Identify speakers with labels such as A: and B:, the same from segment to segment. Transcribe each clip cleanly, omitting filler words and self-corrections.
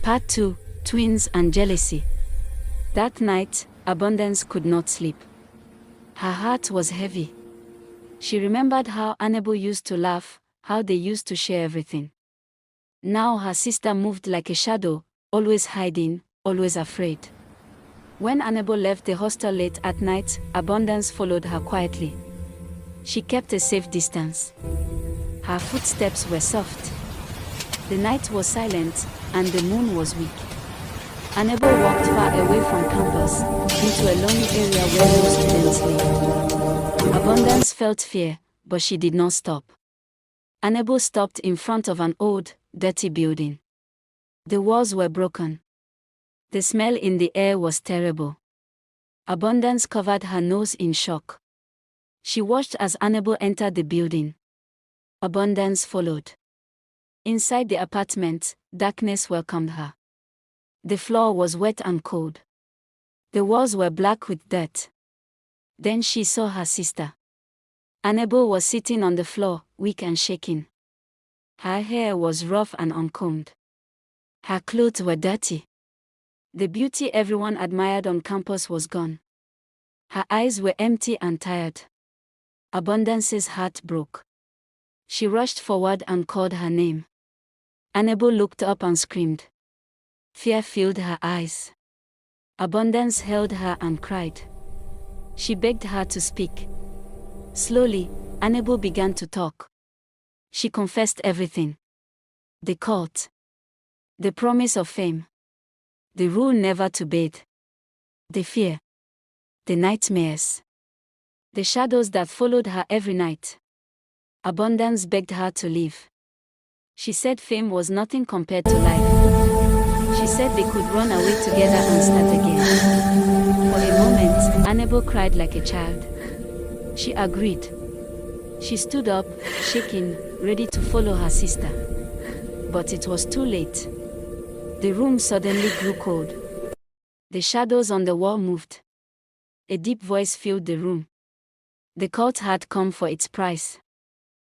A: Part 2, Twins and Jealousy. That night, Abundance could not sleep. Her heart was heavy. She remembered how Annabel used to laugh, how they used to share everything. Now her sister moved like a shadow, always hiding, always afraid. When Annabel left the hostel late at night, Abundance followed her quietly. She kept a safe distance. Her footsteps were soft. The night was silent, and the moon was weak. Annabel walked far away from campus, into a lonely area where no students lived. Abundance felt fear, but she did not stop. Annabel stopped in front of an old, dirty building. The walls were broken. The smell in the air was terrible. Abundance covered her nose in shock. She watched as Annabel entered the building. Abundance followed. Inside the apartment, darkness welcomed her. The floor was wet and cold. The walls were black with dirt. Then she saw her sister. Annabel was sitting on the floor, weak and shaking. Her hair was rough and uncombed. Her clothes were dirty. The beauty everyone admired on campus was gone. Her eyes were empty and tired. Abundance's heart broke. She rushed forward and called her name. Annabel looked up and screamed. Fear filled her eyes. Abundance held her and cried. She begged her to speak. Slowly, Annabel began to talk. She confessed everything. The cult. The promise of fame. The rule never to bathe. The fear. The nightmares. The shadows that followed her every night. Abundance begged her to leave. She said fame was nothing compared to life. She said they could run away together and start again. For a moment, Annabel cried like a child. She agreed. She stood up, shaking, ready to follow her sister. But it was too late. The room suddenly grew cold. The shadows on the wall moved. A deep voice filled the room. The cult had come for its price.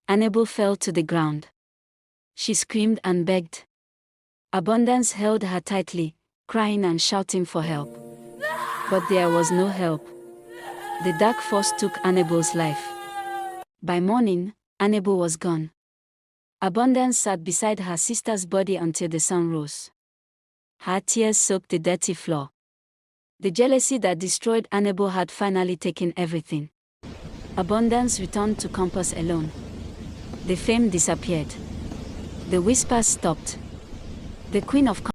A: Annabel fell to the ground. She screamed and begged. Abundance held her tightly, crying and shouting for help. But there was no help. The dark force took Annabel's life. By morning, Annabel was gone. Abundance sat beside her sister's body until the sun rose. Her tears soaked the dirty floor. The jealousy that destroyed Annabel had finally taken everything. Abundance returned to campus alone. The fame disappeared. The whispers stopped. The queen of